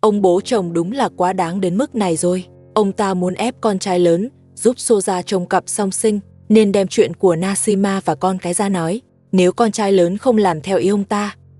Ông bố chồng đúng là quá đáng đến mức này rồi. Ông ta muốn ép con trai lớn giúp Soja trông cặp song sinh, nên đem chuyện của Nashima và con cái ra nói. Nếu con trai lớn không làm theo ý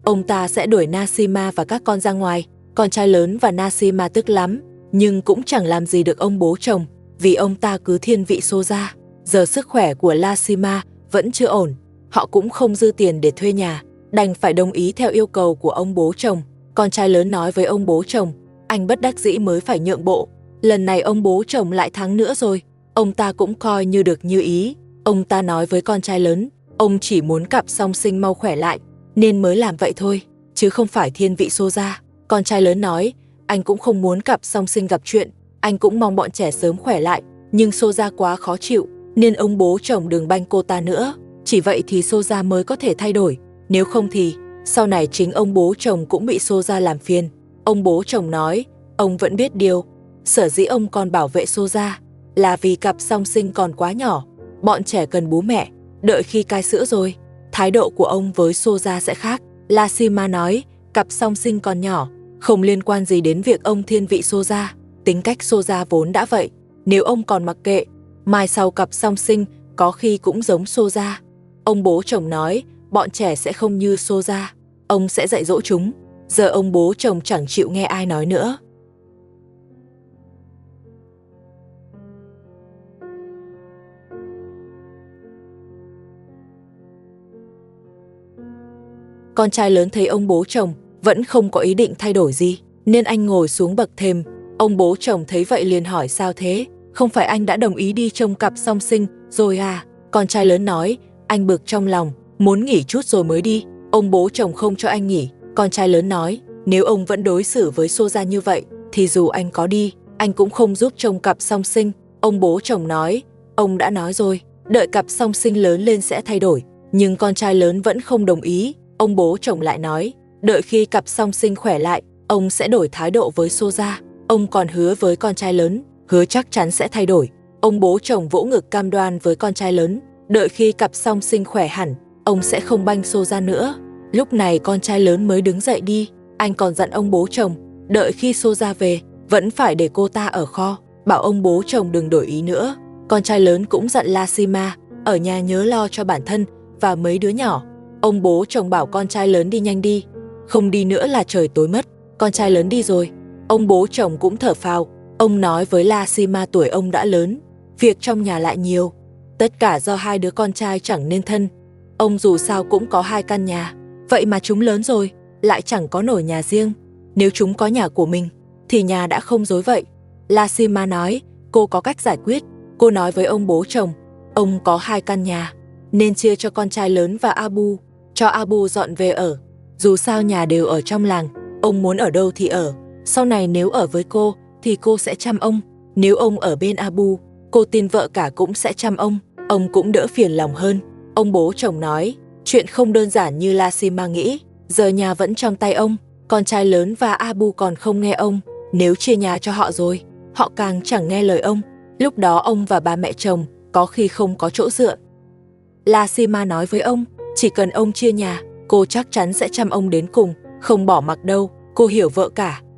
ông ta sẽ đuổi Nashima và các con ra ngoài. Con trai lớn và Nashima tức lắm, nhưng cũng chẳng làm gì được ông bố chồng, vì ông ta cứ thiên vị Soja. Giờ sức khỏe của Nashima vẫn chưa ổn, họ cũng không dư tiền để thuê nhà, đành phải đồng ý theo yêu cầu của ông bố chồng. Con trai lớn nói với ông bố chồng, anh bất đắc dĩ mới phải nhượng bộ. Lần này ông bố chồng lại thắng nữa rồi, ông ta cũng coi như được như ý. Ông ta nói với con trai lớn, ông chỉ muốn cặp song sinh mau khỏe lại, nên mới làm vậy thôi, chứ không phải thiên vị Soja. Con trai lớn nói, anh cũng không muốn cặp song sinh gặp chuyện, anh cũng mong bọn trẻ sớm khỏe lại, nhưng Soja quá khó chịu, nên ông bố chồng đừng banh cô ta nữa. Chỉ vậy thì Soja mới có thể thay đổi, nếu không thì sau này chính ông bố chồng cũng bị Soja làm phiền. Ông bố chồng nói, ông vẫn biết điều, sở dĩ ông còn bảo vệ Soja là vì cặp song sinh còn quá nhỏ, bọn trẻ cần bú mẹ, đợi khi cai sữa rồi, thái độ của ông với Soja sẽ khác. Nashima nói, cặp song sinh còn nhỏ, không liên quan gì đến việc ông thiên vị Soja, tính cách Soja vốn đã vậy, nếu ông còn mặc kệ, mai sau cặp song sinh có khi cũng giống Soja. Ông bố chồng nói, bọn trẻ sẽ không như Soja, ông sẽ dạy dỗ chúng. Giờ ông bố chồng chẳng chịu nghe ai nói nữa. Con trai lớn thấy ông bố chồng vẫn không có ý định thay đổi gì, nên anh ngồi xuống bậc thềm. Ông bố chồng thấy vậy liền hỏi, sao thế? Không phải anh đã đồng ý đi trông cặp song sinh rồi à? Con trai lớn nói, anh bực trong lòng, muốn nghỉ chút rồi mới đi. Ông bố chồng không cho anh nghỉ. Con trai lớn nói, nếu ông vẫn đối xử với Soja như vậy, thì dù anh có đi, anh cũng không giúp trông cặp song sinh. Ông bố chồng nói, ông đã nói rồi, đợi cặp song sinh lớn lên sẽ thay đổi. Nhưng con trai lớn vẫn không đồng ý. Ông bố chồng lại nói, đợi khi cặp song sinh khỏe lại, ông sẽ đổi thái độ với Soja. Ông còn hứa với con trai lớn, hứa chắc chắn sẽ thay đổi. Ông bố chồng vỗ ngực cam đoan với con trai lớn, đợi khi cặp song sinh khỏe hẳn, ông sẽ không banh Soja nữa. Lúc này con trai lớn mới đứng dậy đi. Anh còn dặn ông bố chồng, đợi khi Soja về, vẫn phải để cô ta ở kho, bảo ông bố chồng đừng đổi ý nữa. Con trai lớn cũng dặn Nashima, ở nhà nhớ lo cho bản thân và mấy đứa nhỏ. Ông bố chồng bảo con trai lớn đi nhanh đi, không đi nữa là trời tối mất. Con trai lớn đi rồi, ông bố chồng cũng thở phào. Ông nói với Nashima tuổi ông đã lớn, việc trong nhà lại nhiều, tất cả do hai đứa con trai chẳng nên thân. Ông dù sao cũng có 2 căn nhà, vậy mà chúng lớn rồi, lại chẳng có nổi nhà riêng. Nếu chúng có nhà của mình, thì nhà đã không rối vậy. Nashima nói, cô có cách giải quyết. Cô nói với ông bố chồng, ông có 2 căn nhà, nên chia cho con trai lớn và Abu, cho Abu dọn về ở. Dù sao nhà đều ở trong làng, ông muốn ở đâu thì ở. Sau này nếu ở với cô, thì cô sẽ chăm ông. Nếu ông ở bên Abu, cô tin vợ cả cũng sẽ chăm ông cũng đỡ phiền lòng hơn. Ông bố chồng nói, chuyện không đơn giản như Nashima nghĩ, giờ nhà vẫn trong tay ông, con trai lớn và Abu còn không nghe ông. Nếu chia nhà cho họ rồi, họ càng chẳng nghe lời ông. Lúc đó ông và ba mẹ chồng có khi không có chỗ dựa. Nashima nói với ông, chỉ cần ông chia nhà, cô chắc chắn sẽ chăm ông đến cùng, không bỏ mặc đâu. Cô hiểu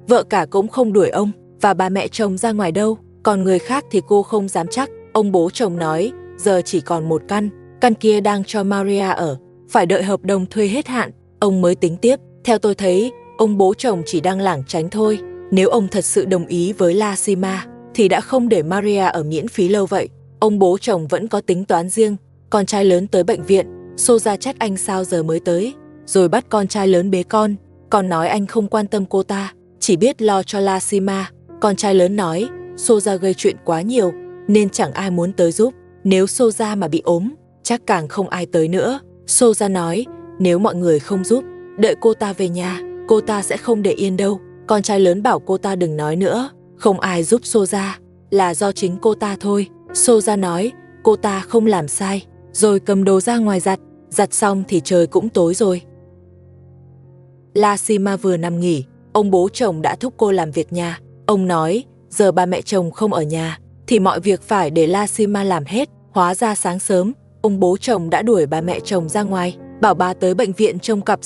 vợ cả cũng không đuổi ông và ba mẹ chồng ra ngoài đâu, còn người khác thì cô không dám chắc. Ông bố chồng nói, giờ chỉ còn 1 căn kia đang cho Maria ở, phải đợi hợp đồng thuê hết hạn, ông mới tính tiếp. Theo tôi thấy, ông bố chồng chỉ đang lảng tránh thôi. Nếu ông thật sự đồng ý với Nashima, thì đã không để Maria ở miễn phí lâu vậy. Ông bố chồng vẫn có tính toán riêng. Con trai lớn tới bệnh viện, Soja trách anh sao giờ mới tới, rồi bắt con trai lớn bế con, còn nói anh không quan tâm cô ta, chỉ biết lo cho Nashima. Con trai lớn nói, Soja gây chuyện quá nhiều, nên chẳng ai muốn tới giúp. Nếu Soja mà bị ốm, chắc càng không ai tới nữa. Soja nói, nếu mọi người không giúp, đợi cô ta về nhà, cô ta sẽ không để yên đâu. Con trai lớn bảo cô ta đừng nói nữa, không ai giúp Soja, là do chính cô ta thôi. Soja nói, cô ta không làm sai, rồi cầm đồ ra ngoài giặt xong thì trời cũng tối rồi. Nashima vừa nằm nghỉ, ông bố chồng đã thúc cô làm việc nhà. Ông nói, giờ ba mẹ chồng không ở nhà, thì mọi việc phải để Nashima làm hết. Hóa ra sáng sớm, ông bố chồng đã đuổi ba mẹ chồng ra ngoài, bảo bà tới bệnh viện trông cặp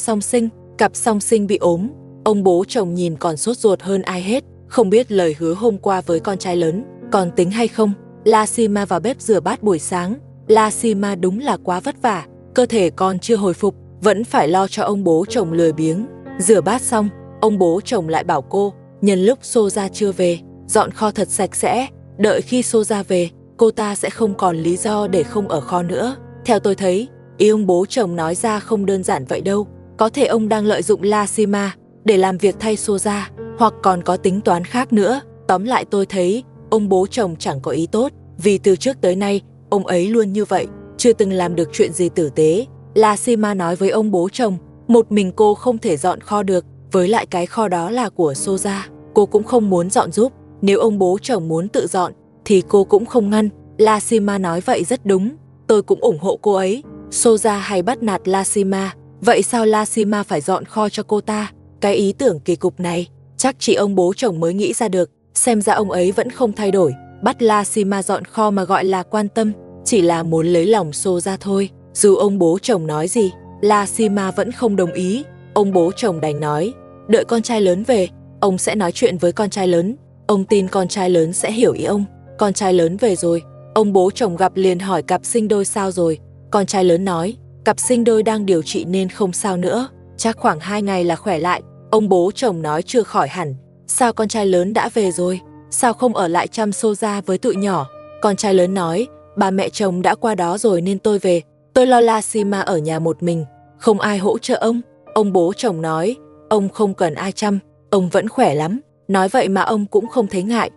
song sinh bị ốm. Ông bố chồng nhìn còn sốt ruột hơn ai hết, không biết lời hứa hôm qua với con trai lớn còn tính hay không. La Sima vào bếp rửa bát buổi sáng. La Sima đúng là quá vất vả, cơ thể còn chưa hồi phục, vẫn phải lo cho ông bố chồng lười biếng. Rửa bát xong, ông bố chồng lại bảo cô, nhân lúc Soja chưa về, dọn kho thật sạch sẽ, đợi khi Soja về, cô ta sẽ không còn lý do để không ở kho nữa. Theo tôi thấy, ý ông bố chồng nói ra không đơn giản vậy đâu. Có thể ông đang lợi dụng La Sima để làm việc thay Soja, hoặc còn có tính toán khác nữa. Tóm lại tôi thấy, ông bố chồng chẳng có ý tốt, vì từ trước tới nay, ông ấy luôn như vậy, chưa từng làm được chuyện gì tử tế. La Sima nói với ông bố chồng, một mình cô không thể dọn kho được, với lại cái kho đó là của Soja, cô cũng không muốn dọn giúp. Nếu ông bố chồng muốn tự dọn, thì cô cũng không ngăn. La Sima nói vậy rất đúng, tôi cũng ủng hộ cô ấy. Soja hay bắt nạt La Sima, vậy sao La Sima phải dọn kho cho cô ta? Cái ý tưởng kỳ cục này, chắc chỉ ông bố chồng mới nghĩ ra được. Xem ra ông ấy vẫn không thay đổi, bắt La Sima dọn kho mà gọi là quan tâm, chỉ là muốn lấy lòng Soja thôi. Dù ông bố chồng nói gì, La Sima vẫn không đồng ý. Ông bố chồng đành nói, đợi con trai lớn về, ông sẽ nói chuyện với con trai lớn. Ông tin con trai lớn sẽ hiểu ý ông. Con trai lớn về rồi, ông bố chồng gặp liền hỏi cặp sinh đôi sao rồi. Con trai lớn nói, cặp sinh đôi đang điều trị nên không sao nữa, chắc khoảng 2 ngày là khỏe lại. Ông bố chồng nói chưa khỏi hẳn. Sao con trai lớn đã về rồi, sao không ở lại chăm Soja với tụi nhỏ? Con trai lớn nói, ba mẹ chồng đã qua đó rồi nên tôi về. Tôi lo La Sima ở nhà một mình, không ai hỗ trợ ông. Ông bố chồng nói, ông không cần ai chăm, ông vẫn khỏe lắm. Nói vậy mà ông cũng không thấy ngại.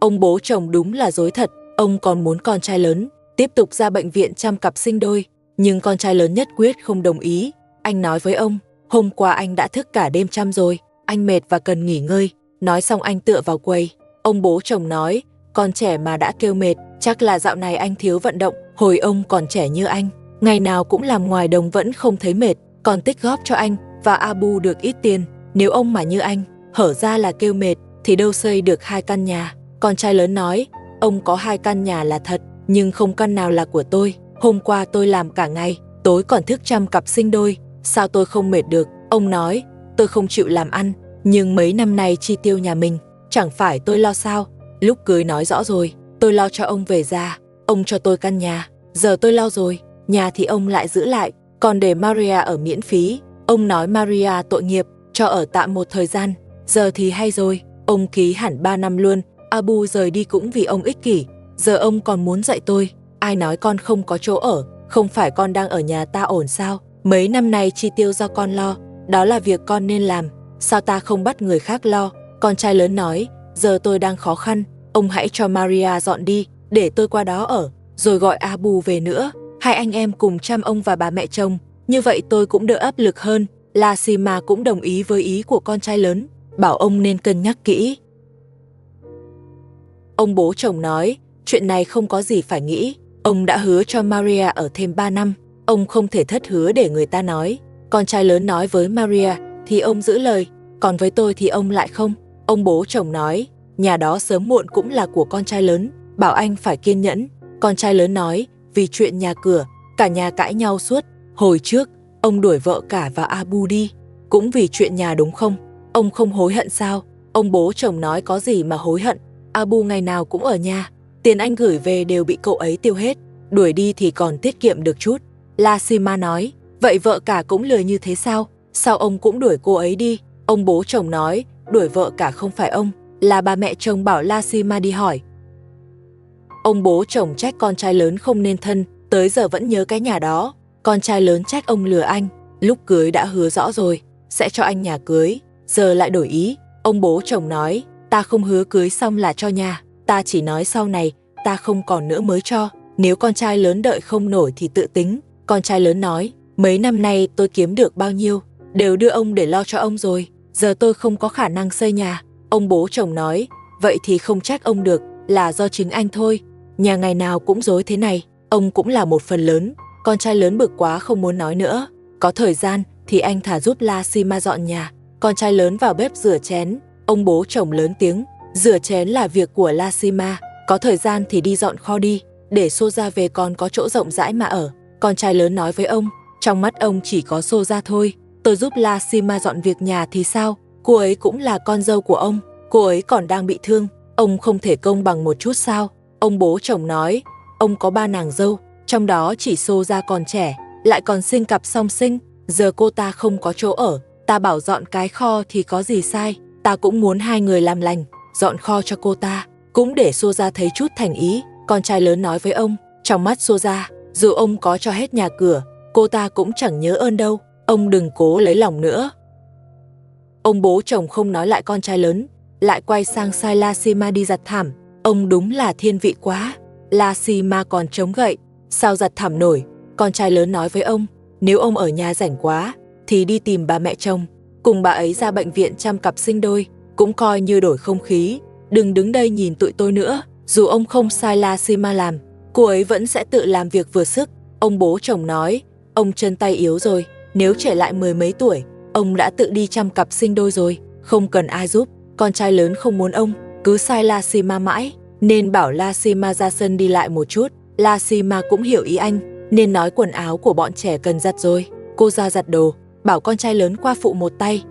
Ông bố chồng đúng là dối thật, ông còn muốn con trai lớn tiếp tục ra bệnh viện chăm cặp sinh đôi. Nhưng con trai lớn nhất quyết không đồng ý. Anh nói với ông, hôm qua anh đã thức cả đêm chăm rồi, anh mệt và cần nghỉ ngơi. Nói xong anh tựa vào quầy. Ông bố chồng nói, con trẻ mà đã kêu mệt, chắc là dạo này anh thiếu vận động. Hồi ông còn trẻ như anh, ngày nào cũng làm ngoài đồng vẫn không thấy mệt, còn tích góp cho anh và Abu được ít tiền. Nếu ông mà như anh, hở ra là kêu mệt, thì đâu xây được 2 căn nhà. Con trai lớn nói, ông có 2 căn nhà là thật, nhưng không căn nào là của tôi. Hôm qua tôi làm cả ngày, tối còn thức chăm cặp sinh đôi, sao tôi không mệt được? Ông nói, tôi không chịu làm ăn, nhưng mấy năm nay chi tiêu nhà mình, chẳng phải tôi lo sao? Lúc cưới nói rõ rồi, tôi lo cho ông về già, ông cho tôi căn nhà, giờ tôi lo rồi, nhà thì ông lại giữ lại, còn để Maria ở miễn phí. Ông nói Maria tội nghiệp, cho ở tạm một thời gian, giờ thì hay rồi, ông ký hẳn 3 năm luôn. Abu rời đi cũng vì ông ích kỷ, giờ ông còn muốn dạy tôi. Ai nói con không có chỗ ở, không phải con đang ở nhà ta ổn sao? Mấy năm nay chi tiêu do con lo, đó là việc con nên làm, sao ta không bắt người khác lo? Con trai lớn nói, giờ tôi đang khó khăn, ông hãy cho Maria dọn đi, để tôi qua đó ở, rồi gọi Abu về nữa. 2 anh em cùng chăm ông và bà mẹ chồng, như vậy tôi cũng đỡ áp lực hơn. La Sima cũng đồng ý với ý của con trai lớn, bảo ông nên cân nhắc kỹ. Ông bố chồng nói, chuyện này không có gì phải nghĩ, ông đã hứa cho Maria ở thêm 3 năm, ông không thể thất hứa để người ta nói. Con trai lớn nói với Maria thì ông giữ lời, còn với tôi thì ông lại không. Ông bố chồng nói, nhà đó sớm muộn cũng là của con trai lớn, bảo anh phải kiên nhẫn. Con trai lớn nói, vì chuyện nhà cửa, cả nhà cãi nhau suốt. Hồi trước, ông đuổi vợ cả và Abu đi, cũng vì chuyện nhà đúng không? Ông không hối hận sao? Ông bố chồng nói có gì mà hối hận. Abu ngày nào cũng ở nhà, tiền anh gửi về đều bị cậu ấy tiêu hết, đuổi đi thì còn tiết kiệm được chút. La Sima nói, vậy vợ cả cũng lười như thế sao? Sao ông cũng đuổi cô ấy đi? Ông bố chồng nói, đuổi vợ cả không phải ông, là bà mẹ chồng bảo La Sima đi hỏi. Ông bố chồng trách con trai lớn không nên thân, tới giờ vẫn nhớ cái nhà đó. Con trai lớn trách ông lừa anh, lúc cưới đã hứa rõ rồi, sẽ cho anh nhà cưới, giờ lại đổi ý. Ông bố chồng nói, ta không hứa cưới xong là cho nhà, ta chỉ nói sau này, ta không còn nữa mới cho, nếu con trai lớn đợi không nổi thì tự tính. Con trai lớn nói, mấy năm nay tôi kiếm được bao nhiêu, đều đưa ông để lo cho ông rồi, giờ tôi không có khả năng xây nhà. Ông bố chồng nói, vậy thì không trách ông được, là do chính anh thôi, nhà ngày nào cũng rối thế này, ông cũng là một phần lớn. Con trai lớn bực quá không muốn nói nữa, có thời gian thì anh thả giúp La Sima dọn nhà. Con trai lớn vào bếp rửa chén, ông bố chồng lớn tiếng, rửa chén là việc của La Sima, có thời gian thì đi dọn kho đi, để Soja về còn có chỗ rộng rãi mà ở. Con trai lớn nói với ông, trong mắt ông chỉ có Soja thôi, tôi giúp La Sima dọn việc nhà thì sao? Cô ấy cũng là con dâu của ông, cô ấy còn đang bị thương, ông không thể công bằng một chút sao? Ông bố chồng nói, ông có 3 nàng dâu, trong đó chỉ Soja còn trẻ, lại còn sinh cặp song sinh, giờ cô ta không có chỗ ở, ta bảo dọn cái kho thì có gì sai, ta cũng muốn hai người làm lành, dọn kho cho cô ta, cũng để Soja thấy chút thành ý. Con trai lớn nói với ông, trong mắt Soja, dù ông có cho hết nhà cửa, cô ta cũng chẳng nhớ ơn đâu, ông đừng cố lấy lòng nữa. Ông bố chồng không nói lại con trai lớn, lại quay sang sai La Sima đi giặt thảm. Ông đúng là thiên vị quá. La Sima còn chống gậy, sao giặt thảm nổi? Con trai lớn nói với ông, nếu ông ở nhà rảnh quá, thì đi tìm bà mẹ chồng, cùng bà ấy ra bệnh viện chăm cặp sinh đôi, cũng coi như đổi không khí. Đừng đứng đây nhìn tụi tôi nữa, dù ông không sai La Sima làm, cô ấy vẫn sẽ tự làm việc vừa sức. Ông bố chồng nói, ông chân tay yếu rồi, nếu trẻ lại 10 mấy tuổi, ông đã tự đi chăm cặp sinh đôi rồi, không cần ai giúp. Con trai lớn không muốn ông cứ sai La Sima mãi, nên bảo La Sima ra sân đi lại một chút. La Sima cũng hiểu ý anh, nên nói quần áo của bọn trẻ cần giặt rồi. Cô ra giặt đồ, bảo con trai lớn qua phụ một tay.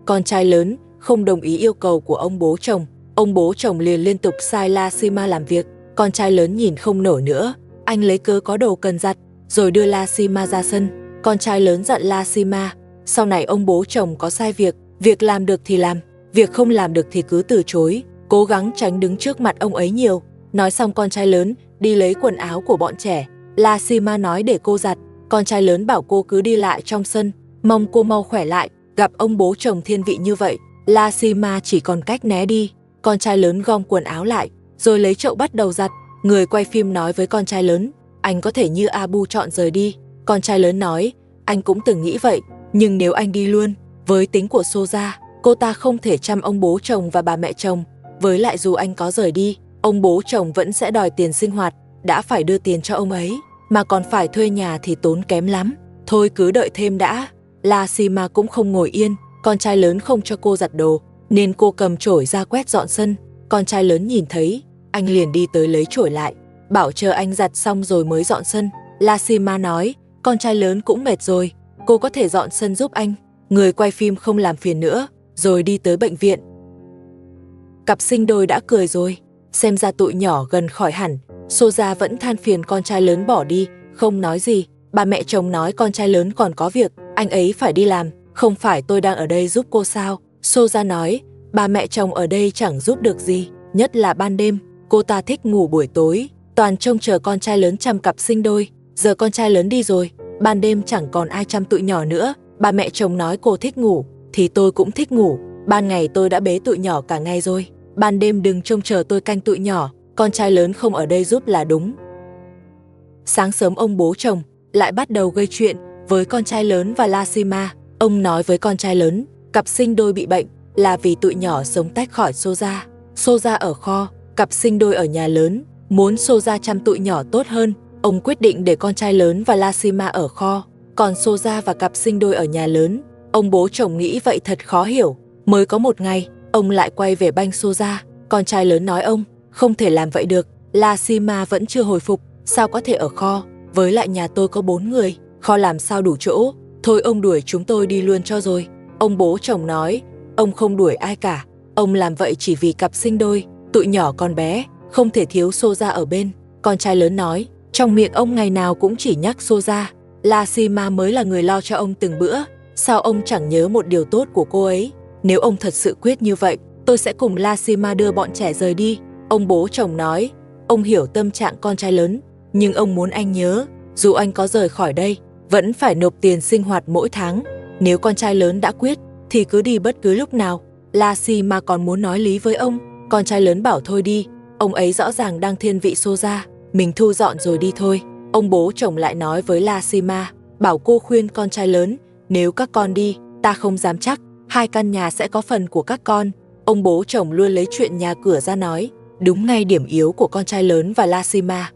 Con trai lớn không đồng ý yêu cầu của ông bố chồng. Ông bố chồng liền liên tục sai La Sima làm việc. Con trai lớn nhìn không nổi nữa, anh lấy cớ có đồ cần giặt, rồi đưa La Sima ra sân. Con trai lớn giận La Sima, sau này ông bố chồng có sai việc làm được thì làm, việc không làm được thì cứ từ chối, cố gắng tránh đứng trước mặt ông ấy nhiều. Nói xong con trai lớn đi lấy quần áo của bọn trẻ. La Sima nói để cô giặt, con trai lớn bảo cô cứ đi lại trong sân, mong cô mau khỏe lại. Gặp ông bố chồng thiên vị như vậy, La Sima chỉ còn cách né đi. Con trai lớn gom quần áo lại, rồi lấy chậu bắt đầu giặt. Người quay phim nói với con trai lớn, anh có thể như Abu chọn rời đi. Con trai lớn nói, anh cũng từng nghĩ vậy, nhưng nếu anh đi luôn, với tính của Soja, cô ta không thể chăm ông bố chồng và bà mẹ chồng. Với lại dù anh có rời đi, ông bố chồng vẫn sẽ đòi tiền sinh hoạt, đã phải đưa tiền cho ông ấy, mà còn phải thuê nhà thì tốn kém lắm. Thôi cứ đợi thêm đã. La Sima cũng không ngồi yên, con trai lớn không cho cô giặt đồ, nên cô cầm chổi ra quét dọn sân. Con trai lớn nhìn thấy, anh liền đi tới lấy chổi lại, bảo chờ anh giặt xong rồi mới dọn sân. La Sima nói, con trai lớn cũng mệt rồi, cô có thể dọn sân giúp anh. Người quay phim không làm phiền nữa, rồi đi tới bệnh viện. Cặp sinh đôi đã cười rồi, xem ra tụi nhỏ gần khỏi hẳn. Soja vẫn than phiền con trai lớn bỏ đi, không nói gì. Bà mẹ chồng nói con trai lớn còn có việc, anh ấy phải đi làm, không phải tôi đang ở đây giúp cô sao? Soja nói, bà mẹ chồng ở đây chẳng giúp được gì, nhất là ban đêm, cô ta thích ngủ buổi tối, toàn trông chờ con trai lớn chăm cặp sinh đôi. Giờ con trai lớn đi rồi, ban đêm chẳng còn ai chăm tụi nhỏ nữa. Bà mẹ chồng nói cô thích ngủ, thì tôi cũng thích ngủ. Ban ngày tôi đã bế tụi nhỏ cả ngày rồi, ban đêm đừng trông chờ tôi canh tụi nhỏ, con trai lớn không ở đây giúp là đúng. Sáng sớm ông bố chồng lại bắt đầu gây chuyện với con trai lớn và La Sima. Ông nói với con trai lớn, cặp sinh đôi bị bệnh là vì tụi nhỏ sống tách khỏi Soja. Soja ở kho, cặp sinh đôi ở nhà lớn, muốn Soja chăm tụi nhỏ tốt hơn. Ông quyết định để con trai lớn và La Sima ở kho, còn Soja và cặp sinh đôi ở nhà lớn. Ông bố chồng nghĩ vậy thật khó hiểu. Mới có một ngày, ông lại quay về banh Soja. Con trai lớn nói ông, không thể làm vậy được, La Sima vẫn chưa hồi phục, sao có thể ở kho, với lại nhà tôi có 4 người, kho làm sao đủ chỗ, thôi ông đuổi chúng tôi đi luôn cho rồi. Ông bố chồng nói, ông không đuổi ai cả, ông làm vậy chỉ vì cặp sinh đôi, tụi nhỏ còn bé, không thể thiếu Soja ở bên. Con trai lớn nói, trong miệng ông ngày nào cũng chỉ nhắc Soja, La Sima mới là người lo cho ông từng bữa, sao ông chẳng nhớ một điều tốt của cô ấy? Nếu ông thật sự quyết như vậy, tôi sẽ cùng La Sima đưa bọn trẻ rời đi. Ông bố chồng nói, ông hiểu tâm trạng con trai lớn, nhưng ông muốn anh nhớ, dù anh có rời khỏi đây, vẫn phải nộp tiền sinh hoạt mỗi tháng. Nếu con trai lớn đã quyết, thì cứ đi bất cứ lúc nào. La Sima còn muốn nói lý với ông, con trai lớn bảo thôi đi, ông ấy rõ ràng đang thiên vị Soja, mình thu dọn rồi đi thôi. Ông bố chồng lại nói với La Sima, bảo cô khuyên con trai lớn, nếu các con đi, ta không dám chắc 2 căn nhà sẽ có phần của các con. Ông bố chồng luôn lấy chuyện nhà cửa ra nói, đúng ngay điểm yếu của con trai lớn và La Sima.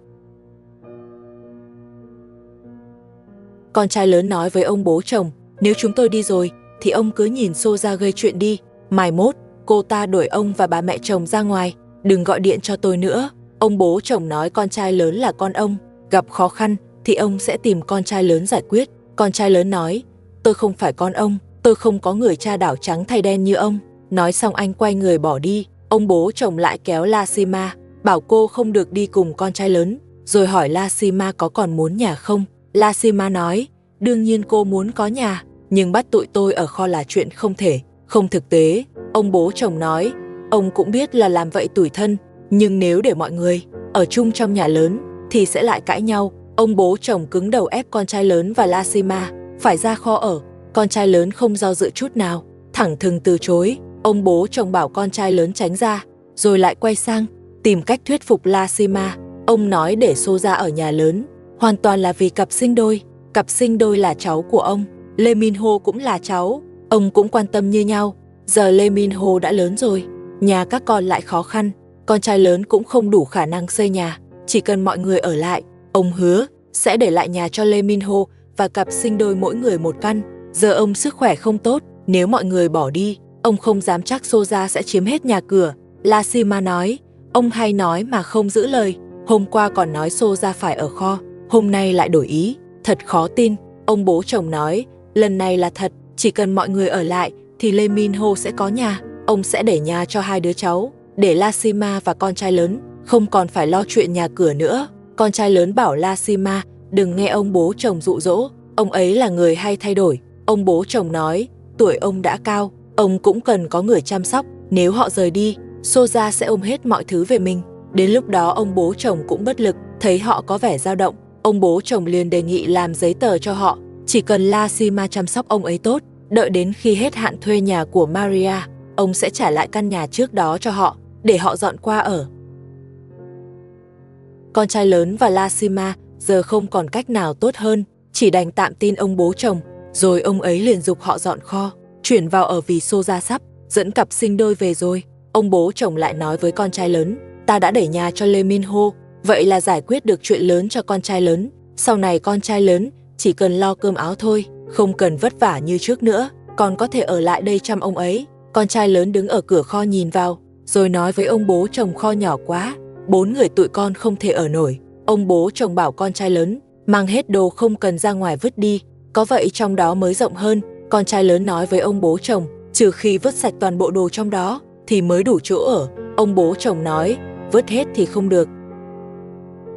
Con trai lớn nói với ông bố chồng, nếu chúng tôi đi rồi, thì ông cứ nhìn Soja gây chuyện đi, mai mốt, cô ta đuổi ông và bà mẹ chồng ra ngoài, đừng gọi điện cho tôi nữa. Ông bố chồng nói con trai lớn là con ông, gặp khó khăn thì ông sẽ tìm con trai lớn giải quyết. Con trai lớn nói, tôi không phải con ông, tôi không có người cha đảo trắng thay đen như ông. Nói xong anh quay người bỏ đi. Ông bố chồng lại kéo Lasima, bảo cô không được đi cùng con trai lớn, rồi hỏi Lasima có còn muốn nhà không. Lasima nói, đương nhiên cô muốn có nhà, nhưng bắt tụi tôi ở kho là chuyện không thể, không thực tế. Ông bố chồng nói, ông cũng biết là làm vậy tủi thân, nhưng nếu để mọi người ở chung trong nhà lớn thì sẽ lại cãi nhau. Ông bố chồng cứng đầu ép con trai lớn và Lasima phải ra kho ở. Con trai lớn không do dự chút nào, thẳng thừng từ chối. Ông bố chồng bảo con trai lớn tránh ra, rồi lại quay sang tìm cách thuyết phục Lasima. Ông nói để Soja ở nhà lớn, hoàn toàn là vì cặp sinh đôi. Cặp sinh đôi là cháu của ông, Lee Min-ho cũng là cháu, ông cũng quan tâm như nhau. Giờ Lee Min-ho đã lớn rồi, nhà các con lại khó khăn, con trai lớn cũng không đủ khả năng xây nhà, chỉ cần mọi người ở lại. Ông hứa sẽ để lại nhà cho Lee Min-ho và cặp sinh đôi mỗi người một căn. Giờ ông sức khỏe không tốt, nếu mọi người bỏ đi, ông không dám chắc Soja sẽ chiếm hết nhà cửa. Lasima nói, ông hay nói mà không giữ lời, hôm qua còn nói Soja phải ở kho, hôm nay lại đổi ý, thật khó tin. Ông bố chồng nói, lần này là thật, chỉ cần mọi người ở lại thì Lee Min-ho sẽ có nhà, ông sẽ để nhà cho hai đứa cháu, để Lasima và con trai lớn không còn phải lo chuyện nhà cửa nữa. Con trai lớn bảo Lasima đừng nghe ông bố chồng dụ dỗ, ông ấy là người hay thay đổi. Ông bố chồng nói, tuổi ông đã cao, ông cũng cần có người chăm sóc, nếu họ rời đi, Soja sẽ ôm hết mọi thứ về mình. Đến lúc đó ông bố chồng cũng bất lực, thấy họ có vẻ dao động, ông bố chồng liền đề nghị làm giấy tờ cho họ, chỉ cần Lasima chăm sóc ông ấy tốt, đợi đến khi hết hạn thuê nhà của Maria, ông sẽ trả lại căn nhà trước đó cho họ, để họ dọn qua ở. Con trai lớn và Lasima giờ không còn cách nào tốt hơn, chỉ đành tạm tin ông bố chồng, rồi ông ấy liền giục họ dọn kho, chuyển vào ở vì Soja sắp dẫn cặp sinh đôi về rồi. Ông bố chồng lại nói với con trai lớn, ta đã để nhà cho Lee Min-ho, vậy là giải quyết được chuyện lớn cho con trai lớn. Sau này con trai lớn chỉ cần lo cơm áo thôi, không cần vất vả như trước nữa, còn có thể ở lại đây chăm ông ấy. Con trai lớn đứng ở cửa kho nhìn vào, rồi nói với ông bố chồng kho nhỏ quá, 4 người tụi con không thể ở nổi. Ông bố chồng bảo con trai lớn, mang hết đồ không cần ra ngoài vứt đi, có vậy trong đó mới rộng hơn. Con trai lớn nói với ông bố chồng, trừ khi vứt sạch toàn bộ đồ trong đó thì mới đủ chỗ ở. Ông bố chồng nói, vứt hết thì không được.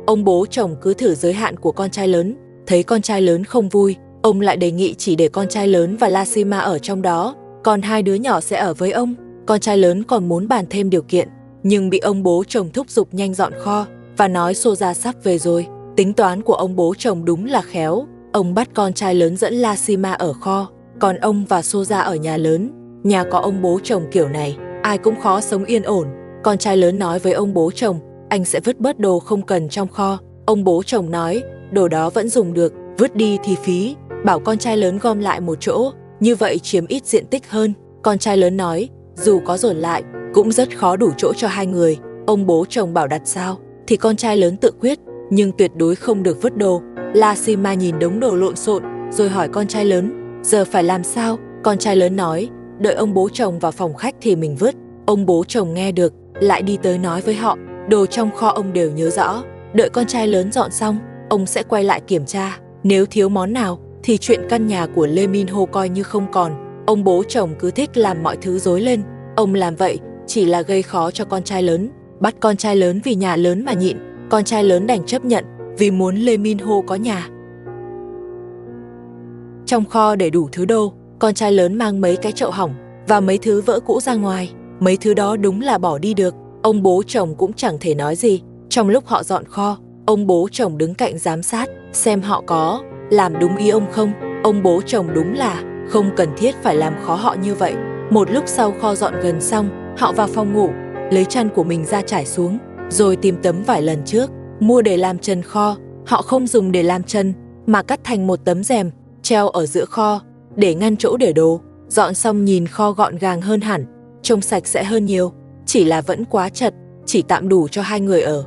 Ông bố chồng cứ thử giới hạn của con trai lớn, thấy con trai lớn không vui, ông lại đề nghị chỉ để con trai lớn và Lasima ở trong đó, còn hai đứa nhỏ sẽ ở với ông. Con trai lớn còn muốn bàn thêm điều kiện, nhưng bị ông bố chồng thúc giục nhanh dọn kho và nói Soja sắp về rồi. Tính toán của ông bố chồng đúng là khéo, ông bắt con trai lớn dẫn Lasima ở kho, còn ông và Soja ở nhà lớn. Nhà có ông bố chồng kiểu này, ai cũng khó sống yên ổn. Con trai lớn nói với ông bố chồng, anh sẽ vứt bớt đồ không cần trong kho. Ông bố chồng nói, đồ đó vẫn dùng được, vứt đi thì phí, bảo con trai lớn gom lại một chỗ, như vậy chiếm ít diện tích hơn. Con trai lớn nói, dù có dồn lại, cũng rất khó đủ chỗ cho hai người. Ông bố chồng bảo đặt sao, thì con trai lớn tự quyết, nhưng tuyệt đối không được vứt đồ. Lasima nhìn đống đồ lộn xộn, rồi hỏi con trai lớn, giờ phải làm sao? Con trai lớn nói, đợi ông bố chồng vào phòng khách thì mình vứt. Ông bố chồng nghe được, lại đi tới nói với họ, đồ trong kho ông đều nhớ rõ. Đợi con trai lớn dọn xong, ông sẽ quay lại kiểm tra, nếu thiếu món nào thì chuyện căn nhà của Lee Min-ho coi như không còn. Ông bố chồng cứ thích làm mọi thứ rối lên, ông làm vậy chỉ là gây khó cho con trai lớn, bắt con trai lớn vì nhà lớn mà nhịn. Con trai lớn đành chấp nhận vì muốn Lee Min-ho có nhà. Trong kho để đủ thứ đồ, con trai lớn mang mấy cái chậu hỏng và mấy thứ vỡ cũ ra ngoài. Mấy thứ đó đúng là bỏ đi được, ông bố chồng cũng chẳng thể nói gì. Trong lúc họ dọn kho, ông bố chồng đứng cạnh giám sát xem họ có làm đúng ý ông không. Ông bố chồng đúng là không cần thiết phải làm khó họ như vậy. Một lúc sau kho dọn gần xong, họ vào phòng ngủ, lấy chăn của mình ra trải xuống, rồi tìm tấm vải lần trước mua để làm trần kho. Họ không dùng để làm chân, mà cắt thành một tấm rèm treo ở giữa kho để ngăn chỗ để đồ. Dọn xong nhìn kho gọn gàng hơn hẳn, trông sạch sẽ hơn nhiều, chỉ là vẫn quá chật, chỉ tạm đủ cho hai người ở.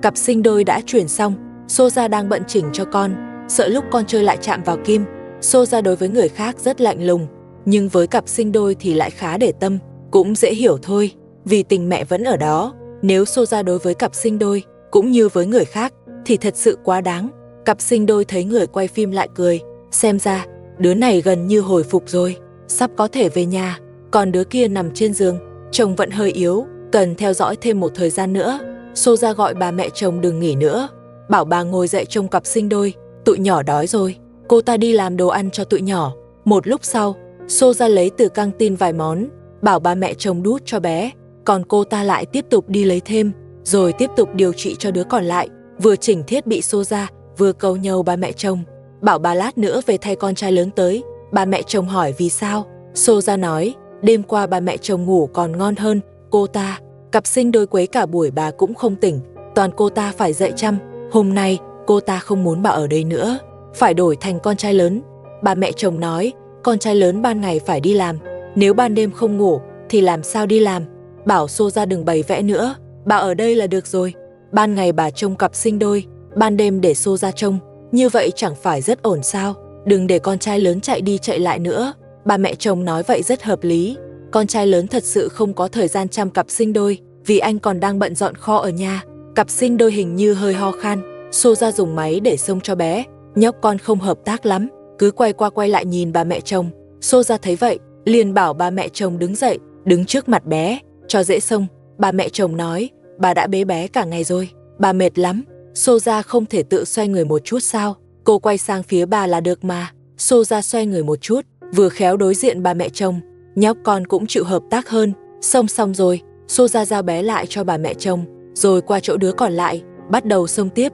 Cặp sinh đôi đã chuyển xong, Soja đang bận chỉnh cho con, sợ lúc con chơi lại chạm vào kim. Soja đối với người khác rất lạnh lùng, nhưng với cặp sinh đôi thì lại khá để tâm, cũng dễ hiểu thôi, vì tình mẹ vẫn ở đó. Nếu Soja đối với cặp sinh đôi cũng như với người khác, thì thật sự quá đáng. Cặp sinh đôi thấy người quay phim lại cười, xem ra đứa này gần như hồi phục rồi, sắp có thể về nhà, còn đứa kia nằm trên giường, trông vẫn hơi yếu, cần theo dõi thêm một thời gian nữa. Soja gọi bà mẹ chồng đừng nghỉ nữa, bảo bà ngồi dậy trông cặp sinh đôi, tụi nhỏ đói rồi, cô ta đi làm đồ ăn cho tụi nhỏ. Một lúc sau, Soja lấy từ căng tin vài món, bảo bà mẹ chồng đút cho bé, còn cô ta lại tiếp tục đi lấy thêm, rồi tiếp tục điều trị cho đứa còn lại, vừa chỉnh thiết bị Soja, vừa cầu nhàu bà mẹ chồng, bảo bà lát nữa về thay con trai lớn tới. Bà mẹ chồng hỏi vì sao, Soja nói, đêm qua bà mẹ chồng ngủ còn ngon hơn cô ta, cặp sinh đôi quấy cả buổi bà cũng không tỉnh, toàn cô ta phải dậy chăm, hôm nay cô ta không muốn bà ở đây nữa, phải đổi thành con trai lớn. Bà mẹ chồng nói, con trai lớn ban ngày phải đi làm, nếu ban đêm không ngủ thì làm sao đi làm, bảo Soja đừng bày vẽ nữa, bà ở đây là được rồi, ban ngày bà trông cặp sinh đôi, ban đêm để Soja trông, như vậy chẳng phải rất ổn sao, đừng để con trai lớn chạy đi chạy lại nữa. Bà mẹ chồng nói vậy rất hợp lý, con trai lớn thật sự không có thời gian chăm cặp sinh đôi, vì anh còn đang bận dọn kho ở nhà. Cặp sinh đôi hình như hơi ho khan, Soja dùng máy để xông cho bé, nhóc con không hợp tác lắm, cứ quay qua quay lại nhìn bà mẹ chồng. Soja thấy vậy, liền bảo bà mẹ chồng đứng dậy, đứng trước mặt bé, cho dễ xông. Bà mẹ chồng nói, bà đã bế bé cả ngày rồi, bà mệt lắm. Soja không thể tự xoay người một chút sao, cô quay sang phía bà là được mà. Soja xoay người một chút, vừa khéo đối diện bà mẹ chồng, nhóc con cũng chịu hợp tác hơn. Xông xong rồi, Soja giao bé lại cho bà mẹ chồng, rồi qua chỗ đứa còn lại, bắt đầu xông tiếp.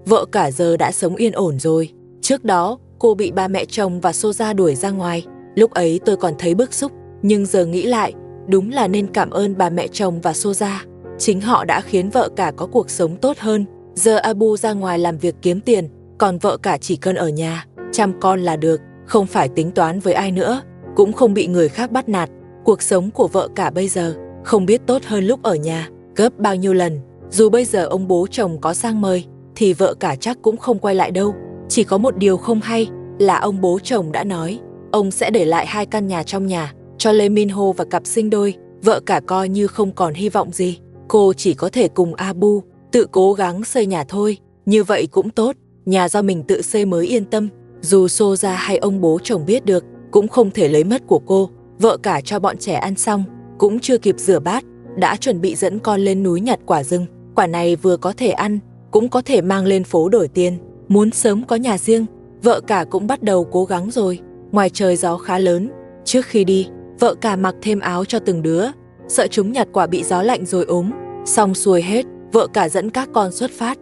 Vợ cả giờ đã sống yên ổn rồi. Trước đó, cô bị ba mẹ chồng và Soja đuổi ra ngoài. Lúc ấy tôi còn thấy bức xúc, nhưng giờ nghĩ lại, đúng là nên cảm ơn bà mẹ chồng và Soja. Chính họ đã khiến vợ cả có cuộc sống tốt hơn. Giờ Abu ra ngoài làm việc kiếm tiền, còn vợ cả chỉ cần ở nhà, chăm con là được, không phải tính toán với ai nữa, cũng không bị người khác bắt nạt. Cuộc sống của vợ cả bây giờ không biết tốt hơn lúc ở nhà gấp bao nhiêu lần. Dù bây giờ ông bố chồng có sang mời, thì vợ cả chắc cũng không quay lại đâu. Chỉ có một điều không hay là ông bố chồng đã nói, ông sẽ để lại 2 căn nhà trong nhà cho Lee Min Ho và cặp sinh đôi. Vợ cả coi như không còn hy vọng gì, cô chỉ có thể cùng Abu tự cố gắng xây nhà thôi. Như vậy cũng tốt, nhà do mình tự xây mới yên tâm. Dù Soja hay ông bố chồng biết được, cũng không thể lấy mất của cô. Vợ cả cho bọn trẻ ăn xong, cũng chưa kịp rửa bát, đã chuẩn bị dẫn con lên núi nhặt quả rừng. Quả này vừa có thể ăn, cũng có thể mang lên phố đổi tiền. Muốn sớm có nhà riêng, vợ cả cũng bắt đầu cố gắng rồi. Ngoài trời gió khá lớn, trước khi đi, vợ cả mặc thêm áo cho từng đứa, sợ chúng nhặt quả bị gió lạnh rồi ốm. Xong xuôi hết, vợ cả dẫn các con xuất phát.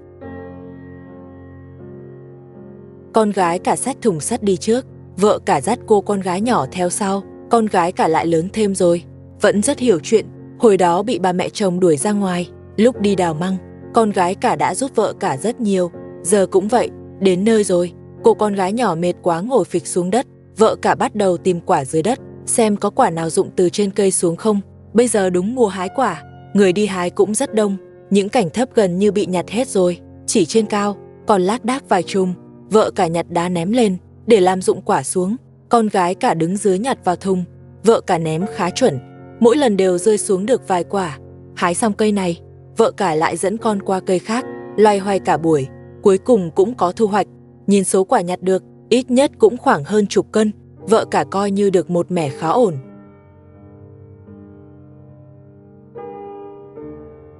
Con gái cả xách thùng sắt đi trước, vợ cả dắt cô con gái nhỏ theo sau. Con gái cả lại lớn thêm rồi, vẫn rất hiểu chuyện. Hồi đó bị ba mẹ chồng đuổi ra ngoài, lúc đi đào măng, con gái cả đã giúp vợ cả rất nhiều. Giờ cũng vậy, đến nơi rồi, cô con gái nhỏ mệt quá ngồi phịch xuống đất. Vợ cả bắt đầu tìm quả dưới đất, xem có quả nào rụng từ trên cây xuống không. Bây giờ đúng mùa hái quả, người đi hái cũng rất đông. Những cành thấp gần như bị nhặt hết rồi, chỉ trên cao còn lác đác vài chùm. Vợ cả nhặt đá ném lên để làm rụng quả xuống. Con gái cả đứng dưới nhặt vào thùng. Vợ cả ném khá chuẩn, mỗi lần đều rơi xuống được vài quả. Hái xong cây này, vợ cả lại dẫn con qua cây khác, loay hoay cả buổi, cuối cùng cũng có thu hoạch. Nhìn số quả nhặt được, ít nhất cũng khoảng hơn chục cân. Vợ cả coi như được một mẻ khá ổn.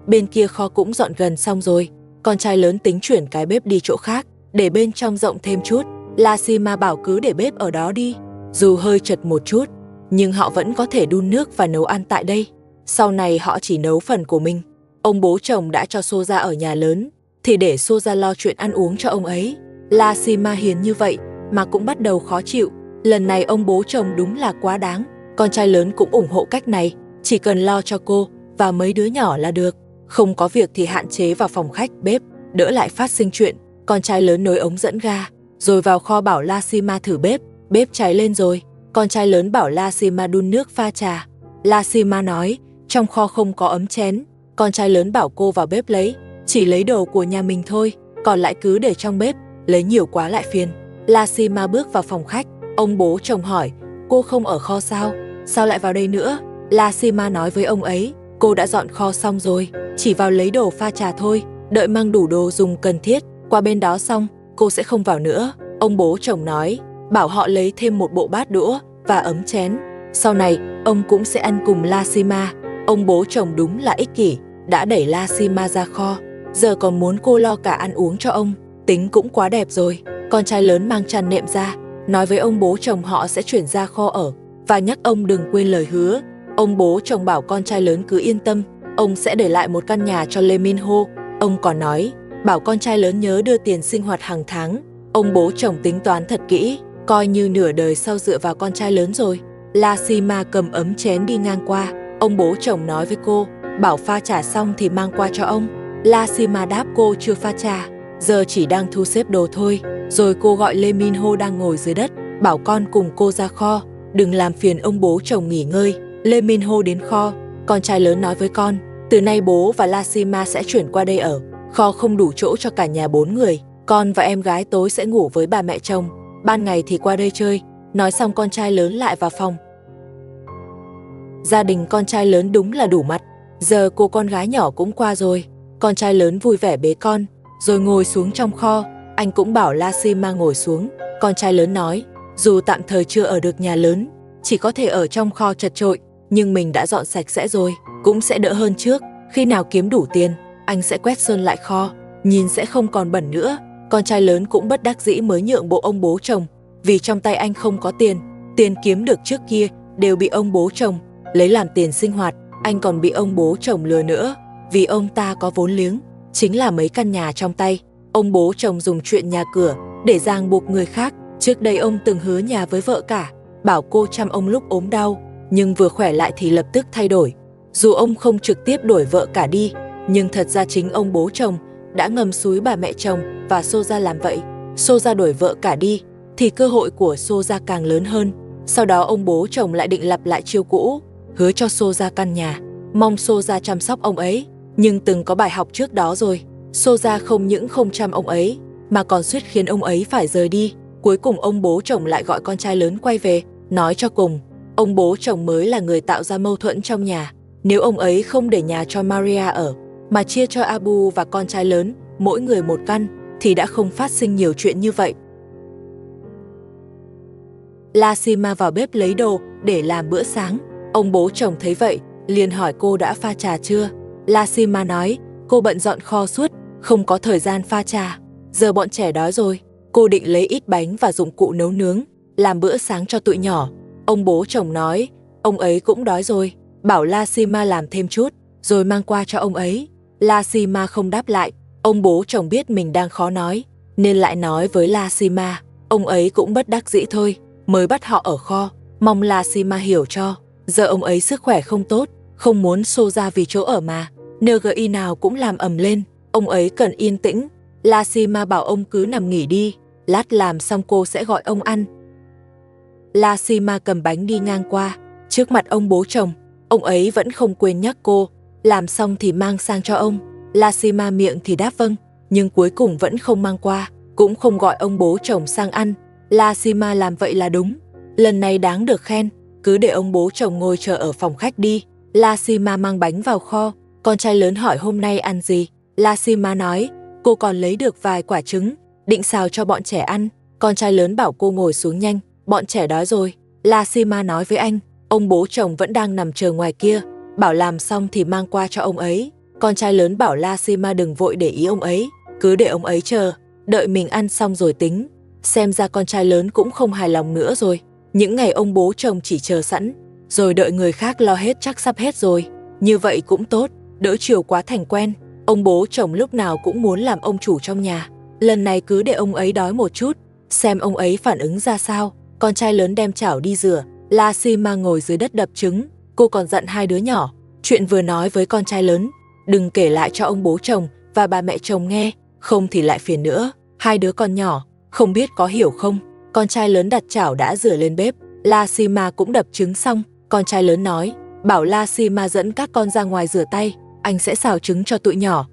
Bên kia kho cũng dọn gần xong rồi, con trai lớn tính chuyển cái bếp đi chỗ khác, để bên trong rộng thêm chút. Lasima bảo cứ để bếp ở đó đi, dù hơi chật một chút, nhưng họ vẫn có thể đun nước và nấu ăn tại đây. Sau này họ chỉ nấu phần của mình. Ông bố chồng đã cho Soja ở nhà lớn, thì để Soja lo chuyện ăn uống cho ông ấy. Lasima hiền như vậy mà cũng bắt đầu khó chịu. Lần này ông bố chồng đúng là quá đáng. Con trai lớn cũng ủng hộ cách này, chỉ cần lo cho cô và mấy đứa nhỏ là được. Không có việc thì hạn chế vào phòng khách, bếp, đỡ lại phát sinh chuyện. Con trai lớn nối ống dẫn ga, rồi vào kho bảo Lasima thử bếp. Bếp cháy lên rồi, con trai lớn bảo Lasima đun nước pha trà. Lasima nói, trong kho không có ấm chén. Con trai lớn bảo cô vào bếp lấy, chỉ lấy đồ của nhà mình thôi, còn lại cứ để trong bếp, lấy nhiều quá lại phiền. Lasima bước vào phòng khách, ông bố chồng hỏi, cô không ở kho sao? Sao lại vào đây nữa? Lasima nói với ông ấy, cô đã dọn kho xong rồi, chỉ vào lấy đồ pha trà thôi. đợi mang đủ đồ dùng cần thiết, qua bên đó xong, cô sẽ không vào nữa. Ông bố chồng nói, bảo họ lấy thêm một bộ bát đũa và ấm chén. Sau này, ông cũng sẽ ăn cùng Lassima. Ông bố chồng đúng là ích kỷ, đã đẩy Lassima ra kho. Giờ còn muốn cô lo cả ăn uống cho ông, tính cũng quá đẹp rồi. Con trai lớn mang chăn nệm ra, nói với ông bố chồng họ sẽ chuyển ra kho ở, và nhắc ông đừng quên lời hứa. Ông bố chồng bảo con trai lớn cứ yên tâm, ông sẽ để lại một căn nhà cho Lee Min Ho. Ông còn nói, bảo con trai lớn nhớ đưa tiền sinh hoạt hàng tháng. Ông bố chồng tính toán thật kỹ, coi như nửa đời sau dựa vào con trai lớn rồi. Lassima cầm ấm chén đi ngang qua, ông bố chồng nói với cô, bảo pha trà xong thì mang qua cho ông. Lassima đáp cô chưa pha trà, giờ chỉ đang thu xếp đồ thôi. Rồi cô gọi Lee Min Ho đang ngồi dưới đất, bảo con cùng cô ra kho, đừng làm phiền ông bố chồng nghỉ ngơi. Lee Min Ho đến kho, con trai lớn nói với con, từ nay bố và Lassima sẽ chuyển qua đây ở. Kho không đủ chỗ cho cả nhà 4 người, con và em gái tối sẽ ngủ với bà mẹ chồng, ban ngày thì qua đây chơi. Nói xong con trai lớn lại vào phòng. Gia đình con trai lớn đúng là đủ mặt, giờ cô con gái nhỏ cũng qua rồi. Con trai lớn vui vẻ bế con, rồi ngồi xuống trong kho. Anh cũng bảo Lassima ngồi xuống. Con trai lớn nói, dù tạm thời chưa ở được nhà lớn, chỉ có thể ở trong kho chật chội, nhưng mình đã dọn sạch sẽ rồi, cũng sẽ đỡ hơn trước. Khi nào kiếm đủ tiền, anh sẽ quét sơn lại kho, nhìn sẽ không còn bẩn nữa. Con trai lớn cũng bất đắc dĩ mới nhượng bộ ông bố chồng, vì trong tay anh không có tiền. Tiền kiếm được trước kia đều bị ông bố chồng lấy làm tiền sinh hoạt. Anh còn bị ông bố chồng lừa nữa, vì ông ta có vốn liếng, chính là mấy căn nhà trong tay. Ông bố chồng dùng chuyện nhà cửa để ràng buộc người khác. Trước đây ông từng hứa nhà với vợ cả, bảo cô chăm ông lúc ốm đau, nhưng vừa khỏe lại thì lập tức thay đổi. Dù ông không trực tiếp đuổi vợ cả đi, nhưng thật ra chính ông bố chồng đã ngầm xúi bà mẹ chồng và Soja làm vậy. Soja đuổi vợ cả đi thì cơ hội của Soja càng lớn hơn. Sau đó ông bố chồng lại định lặp lại chiêu cũ, hứa cho Soja căn nhà, mong Soja chăm sóc ông ấy. Nhưng từng có bài học trước đó rồi, Soja không những không chăm ông ấy, mà còn suýt khiến ông ấy phải rời đi. Cuối cùng ông bố chồng lại gọi con trai lớn quay về, nói cho cùng, ông bố chồng mới là người tạo ra mâu thuẫn trong nhà. Nếu ông ấy không để nhà cho Maria ở, mà chia cho Abu và con trai lớn mỗi người một căn, thì đã không phát sinh nhiều chuyện như vậy. Lassima vào bếp lấy đồ để làm bữa sáng. Ông bố chồng thấy vậy, liền hỏi cô đã pha trà chưa. Lassima nói, cô bận dọn kho suốt, không có thời gian pha trà. Giờ bọn trẻ đói rồi, cô định lấy ít bánh và dụng cụ nấu nướng, làm bữa sáng cho tụi nhỏ. Ông bố chồng nói, ông ấy cũng đói rồi, bảo Lassima làm thêm chút, rồi mang qua cho ông ấy. Lassima không đáp lại. Ông bố chồng biết mình đang khó nói, nên lại nói với Lassima. Ông ấy cũng bất đắc dĩ thôi, mới bắt họ ở kho, mong Lassima hiểu cho. Giờ ông ấy sức khỏe không tốt, không muốn xô ra vì chỗ ở mà. NGI nào cũng làm ầm lên, ông ấy cần yên tĩnh. Lassima bảo ông cứ nằm nghỉ đi, lát làm xong cô sẽ gọi ông ăn. Lassima cầm bánh đi ngang qua, trước mặt ông bố chồng, ông ấy vẫn không quên nhắc cô, làm xong thì mang sang cho ông. Lassima miệng thì đáp vâng, nhưng cuối cùng vẫn không mang qua, cũng không gọi ông bố chồng sang ăn. Lassima làm vậy là đúng, lần này đáng được khen, cứ để ông bố chồng ngồi chờ ở phòng khách đi. Lassima mang bánh vào kho, con trai lớn hỏi hôm nay ăn gì. Lassima nói, cô còn lấy được vài quả trứng, định xào cho bọn trẻ ăn. Con trai lớn bảo cô ngồi xuống nhanh, bọn trẻ đói rồi. Lassima nói với anh, ông bố chồng vẫn đang nằm chờ ngoài kia, bảo làm xong thì mang qua cho ông ấy. Con trai lớn bảo Lassima đừng vội để ý ông ấy, cứ để ông ấy chờ, đợi mình ăn xong rồi tính. Xem ra con trai lớn cũng không hài lòng nữa rồi. Những ngày ông bố chồng chỉ chờ sẵn, rồi đợi người khác lo hết chắc sắp hết rồi. Như vậy cũng tốt, đỡ chiều quá thành quen. Ông bố chồng lúc nào cũng muốn làm ông chủ trong nhà. Lần này cứ để ông ấy đói một chút, xem ông ấy phản ứng ra sao. Con trai lớn đem chảo đi rửa, Lassima ngồi dưới đất đập trứng. Cô còn dặn hai đứa nhỏ, chuyện vừa nói với con trai lớn, đừng kể lại cho ông bố chồng và bà mẹ chồng nghe, không thì lại phiền nữa. Hai đứa con nhỏ, không biết có hiểu không? Con trai lớn đặt chảo đã rửa lên bếp, Lassima cũng đập trứng xong. Con trai lớn nói, bảo Lassima dẫn các con ra ngoài rửa tay, anh sẽ xào trứng cho tụi nhỏ.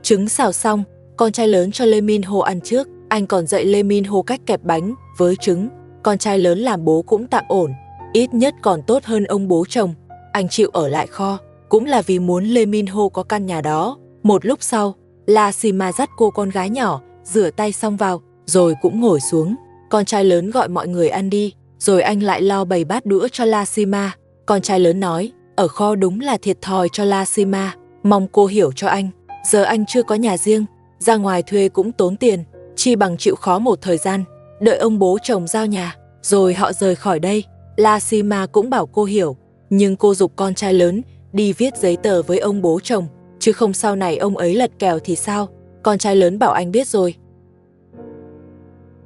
Trứng xào xong, con trai lớn cho Lee Min Ho ăn trước, anh còn dạy Lee Min Ho cách kẹp bánh với trứng. Con trai lớn làm bố cũng tạm ổn, ít nhất còn tốt hơn ông bố chồng. Anh chịu ở lại kho, cũng là vì muốn Lee Min Ho có căn nhà đó. Một lúc sau, La Sima dắt cô con gái nhỏ, rửa tay xong vào, rồi cũng ngồi xuống. Con trai lớn gọi mọi người ăn đi, rồi anh lại lo bày bát đũa cho La Sima. Con trai lớn nói, ở kho đúng là thiệt thòi cho La Sima, mong cô hiểu cho anh. Giờ anh chưa có nhà riêng, ra ngoài thuê cũng tốn tiền, chi bằng chịu khó một thời gian, đợi ông bố chồng giao nhà, rồi họ rời khỏi đây. La Sima cũng bảo cô hiểu, nhưng cô giục con trai lớn đi viết giấy tờ với ông bố chồng, chứ không sau này ông ấy lật kèo thì sao. Con trai lớn bảo anh biết rồi.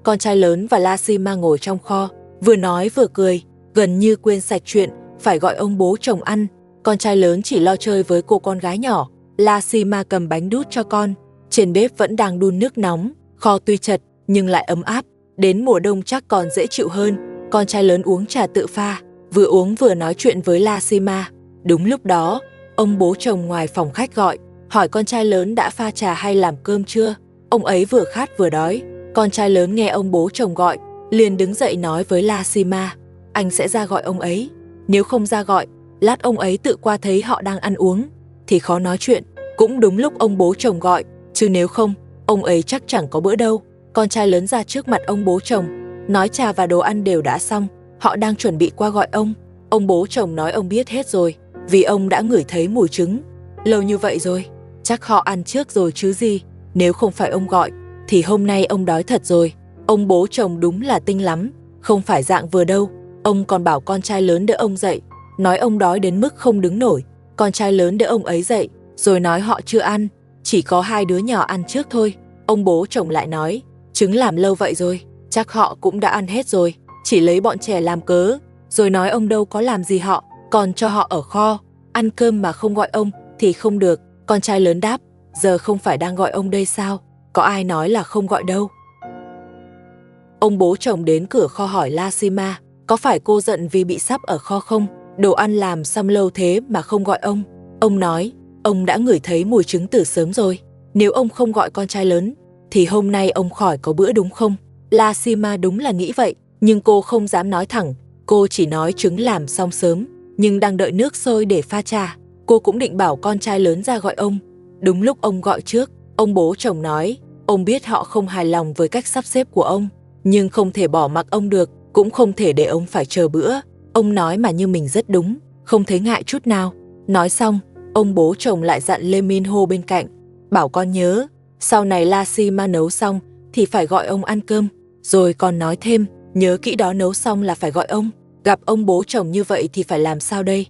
Con trai lớn và La Sima ngồi trong kho, vừa nói vừa cười, gần như quên sạch chuyện phải gọi ông bố chồng ăn. Con trai lớn chỉ lo chơi với cô con gái nhỏ. La Sima cầm bánh đút cho con. Trên bếp vẫn đang đun nước nóng, kho tuy chật nhưng lại ấm áp, đến mùa đông chắc còn dễ chịu hơn. Con trai lớn uống trà tự pha, vừa uống vừa nói chuyện với La Sima. Đúng lúc đó, ông bố chồng ngoài phòng khách gọi, hỏi con trai lớn đã pha trà hay làm cơm chưa. Ông ấy vừa khát vừa đói. Con trai lớn nghe ông bố chồng gọi, liền đứng dậy nói với La Sima, anh sẽ ra gọi ông ấy. Nếu không ra gọi, lát ông ấy tự qua thấy họ đang ăn uống, thì khó nói chuyện. Cũng đúng lúc ông bố chồng gọi, chứ nếu không, ông ấy chắc chẳng có bữa đâu. Con trai lớn ra trước mặt ông bố chồng, nói trà và đồ ăn đều đã xong, họ đang chuẩn bị qua gọi ông. Ông bố chồng nói ông biết hết rồi, vì ông đã ngửi thấy mùi trứng. Lâu như vậy rồi, chắc họ ăn trước rồi chứ gì. Nếu không phải ông gọi, thì hôm nay ông đói thật rồi. Ông bố chồng đúng là tinh lắm, không phải dạng vừa đâu. Ông còn bảo con trai lớn đỡ ông dậy, nói ông đói đến mức không đứng nổi. Con trai lớn đỡ ông ấy dậy, rồi nói họ chưa ăn, chỉ có hai đứa nhỏ ăn trước thôi. Ông bố chồng lại nói, trứng làm lâu vậy rồi, chắc họ cũng đã ăn hết rồi, chỉ lấy bọn trẻ làm cớ. Rồi nói ông đâu có làm gì họ, còn cho họ ở kho, ăn cơm mà không gọi ông thì không được. Con trai lớn đáp, giờ không phải đang gọi ông đây sao, có ai nói là không gọi đâu. Ông bố chồng đến cửa kho hỏi La Sima, có phải cô giận vì bị sắp ở kho không? Đồ ăn làm xong lâu thế mà không gọi ông. Ông nói, ông đã ngửi thấy mùi trứng từ sớm rồi. Nếu ông không gọi con trai lớn, thì hôm nay ông khỏi có bữa đúng không? La Sima đúng là nghĩ vậy, nhưng cô không dám nói thẳng. Cô chỉ nói trứng làm xong sớm, nhưng đang đợi nước sôi để pha trà. Cô cũng định bảo con trai lớn ra gọi ông. Đúng lúc ông gọi trước, ông bố chồng nói, ông biết họ không hài lòng với cách sắp xếp của ông, nhưng không thể bỏ mặc ông được, cũng không thể để ông phải chờ bữa. Ông nói mà như mình rất đúng, không thấy ngại chút nào. Nói xong, ông bố chồng lại dặn Lê Min Ho bên cạnh, bảo con nhớ, sau này La Sima nấu xong thì phải gọi ông ăn cơm. Rồi còn nói thêm, nhớ kỹ đó, nấu xong là phải gọi ông. Gặp ông bố chồng như vậy thì phải làm sao đây?